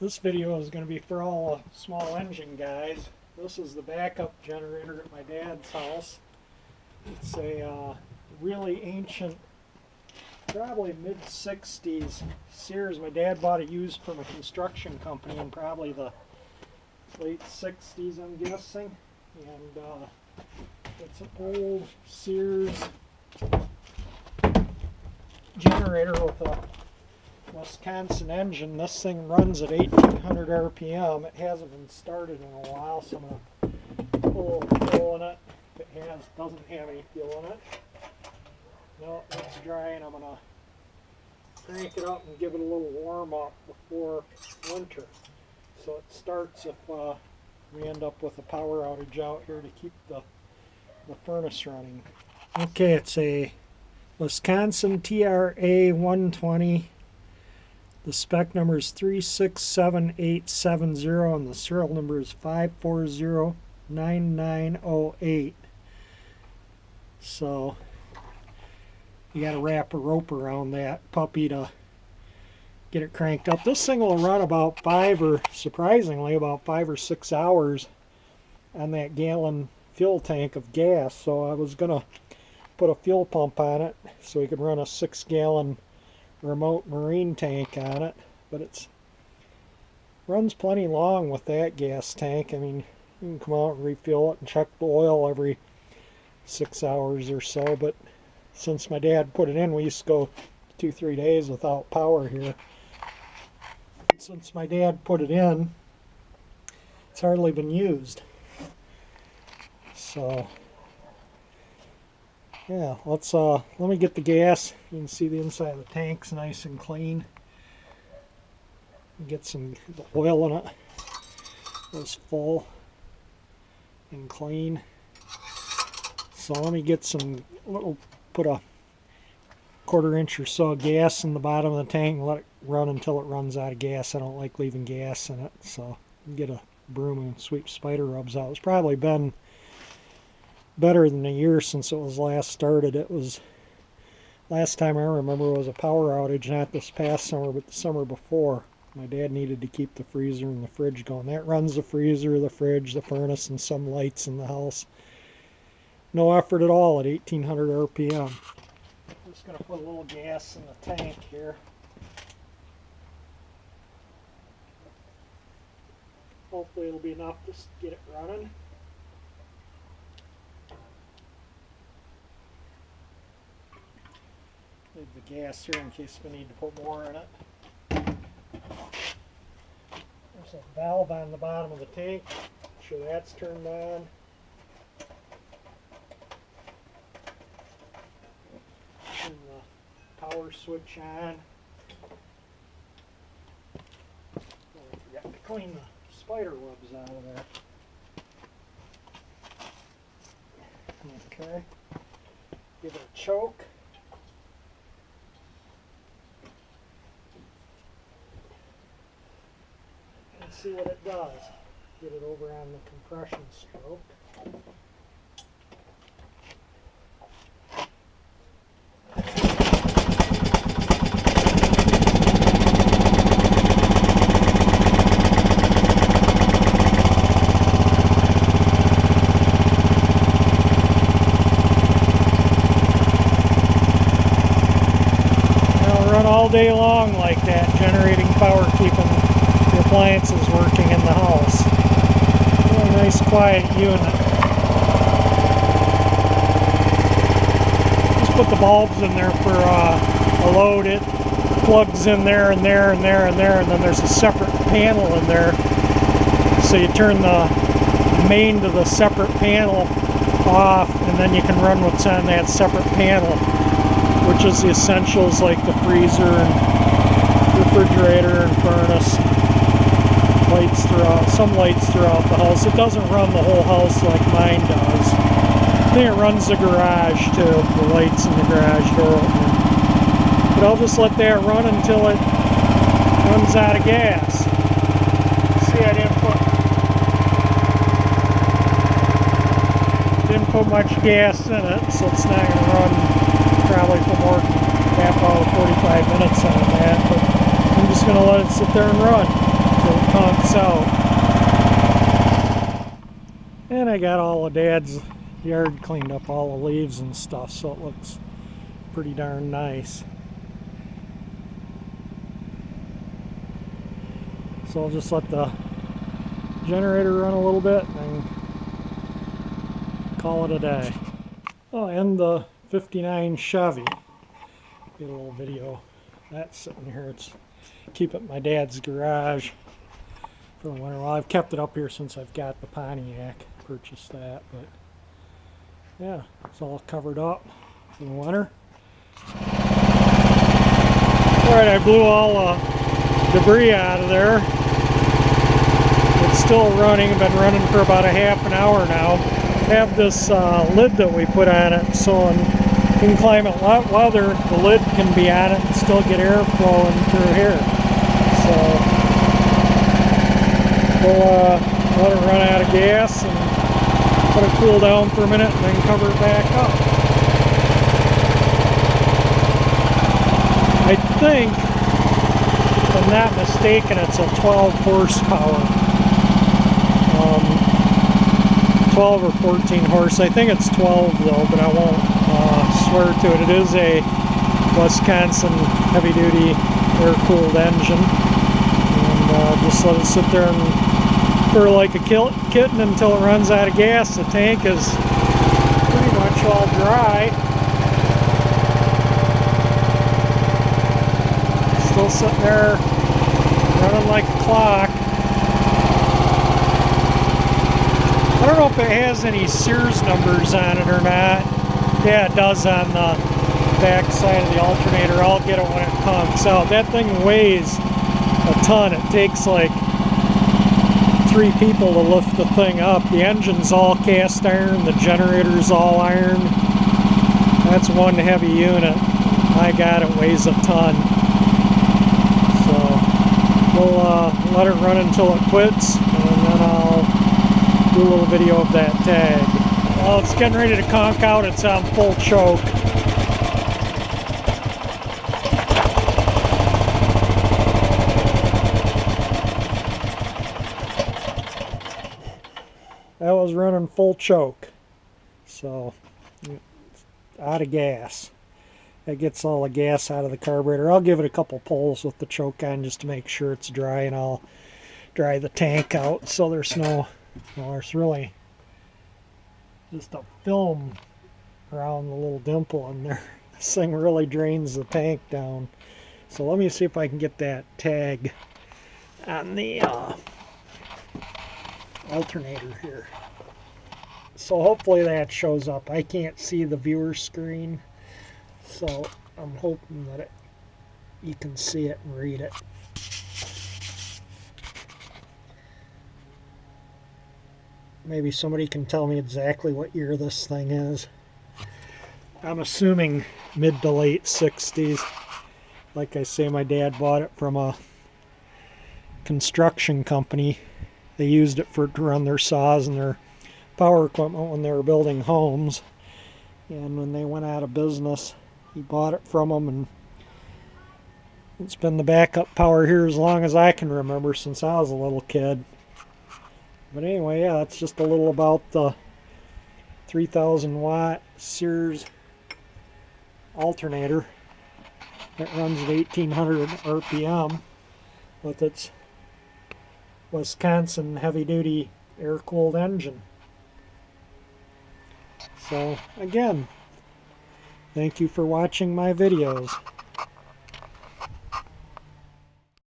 This video is going to be for all small engine guys. This is the backup generator at my dad's house. It's a really ancient, probably mid-60s Sears. My dad bought it used from a construction company in probably the late 60s, I'm guessing. And it's an old Sears generator with a Wisconsin engine. This thing runs at 1800 RPM. It hasn't been started in a while, so I'm going to put a little fuel in it. If it doesn't have any fuel in it. No, it's dry, and I'm going to crank it up and give it a little warm up before winter. So it starts if we end up with a power outage out here to keep the furnace running. Okay, it's a Wisconsin TRA 120. The spec number is 367870 and the serial number is 5409908. So you got to wrap a rope around that puppy to get it cranked up. This thing will run about surprisingly about 5 or 6 hours on that gallon fuel tank of gas. So I was gonna put a fuel pump on it so we could run a 6-gallon remote marine tank on it, but it runs plenty long with that gas tank. I mean, you can come out and refill it and check the oil every 6 hours or so, but since my dad put it in, we used to go 2-3 days without power here. Since my dad put it in, it's hardly been used. So yeah, let me get the gas. You can see the inside of the tank's nice and clean. Get some oil in it. It's full and clean. So let me get put a 1/4 inch or so of gas in the bottom of the tank and let it run until it runs out of gas. I don't like leaving gas in it, so get a broom and sweep spider webs out. It's probably been better than a year since it was last started. It was, last time I remember, was a power outage, not this past summer, but the summer before. My dad needed to keep the freezer and the fridge going. That runs the freezer, the fridge, the furnace, and some lights in the house. No effort at all at 1800 RPM. I'm just going to put a little gas in the tank here. Hopefully it'll be enough to get it running. Leave the gas here in case we need to put more in it. There's a valve on the bottom of the tank. Make sure that's turned on. Turn the power switch on. Oh, I forgot to clean the spider webs out of there. Okay. Give it a choke. See what it does. Get it over on the compression stroke. It'll run all day long like that, generating power, keeping appliances working in the house. Really nice quiet unit. Just put the bulbs in there for a load. It plugs in there and there and there and there, and then there's a separate panel in there. So you turn the main to the separate panel off, and then you can run what's on that separate panel, which is the essentials like the freezer and refrigerator and furnace. Some lights throughout the house. It doesn't run the whole house like mine does. I think it runs the garage too, the lights in the garage door opener. But I'll just let that run until it runs out of gas. See, I didn't put much gas in it, so it's not going to run probably for more than half hour, 45 minutes on that. But I'm just going to let it sit there and run. so it conks out. And I got all of Dad's yard cleaned up, all the leaves and stuff, so it looks pretty darn nice. So I'll just let the generator run a little bit and call it a day. Oh, and the 59 Chevy. Get a little video. That's sitting here. It's keep it in my dad's garage for the winter. Well, I've kept it up here since I've got the Pontiac. Purchased that, but yeah, it's all covered up for the winter. Alright, I blew all debris out of there. It's still running. I've been running for about a half an hour now. I have this lid that we put on it, so in inclement weather, the lid can be on it and still get air flowing through here. So we'll let it run out of gas and let it cool down for a minute and then cover it back up. I think, if I'm not mistaken, it's a 12 horsepower. 12 or 14 horse. I think it's 12 though, but I won't swear to it. It is a Wisconsin heavy-duty air-cooled engine. And just let it sit there and purr like a kitten until it runs out of gas. The tank is pretty much all dry. Still sitting there running like a clock. I don't know if it has any Sears numbers on it or not. Yeah, it does on the back side of the alternator. I'll get it when it comes out. That thing weighs a ton. It takes like 3 people to lift the thing up. The engine's all cast iron. The generator's all iron. That's one heavy unit. My God, it weighs a ton. So we'll let it run until it quits, and then I'll do a little video of that tag. Well, it's getting ready to conk out. It's on full choke. That was running full choke. So, out of gas. That gets all the gas out of the carburetor. I'll give it a couple pulls with the choke on just to make sure it's dry, and I'll dry the tank out so there's no, well, there's really just a film around the little dimple in there. This thing really drains the tank down. So let me see if I can get that tag on the alternator here. So hopefully that shows up. I can't see the viewer screen, so I'm hoping that you can see it and read it. Maybe somebody can tell me exactly what year this thing is. I'm assuming mid to late 60s. Like I say, my dad bought it from a construction company. They used it to run their saws and their power equipment when they were building homes. And when they went out of business, he bought it from them, and it's been the backup power here as long as I can remember, since I was a little kid. But anyway, yeah, that's just a little about the 3,000 watt Sears alternator that runs at 1800 RPM with its Wisconsin heavy-duty air-cooled engine. So again, thank you for watching my videos.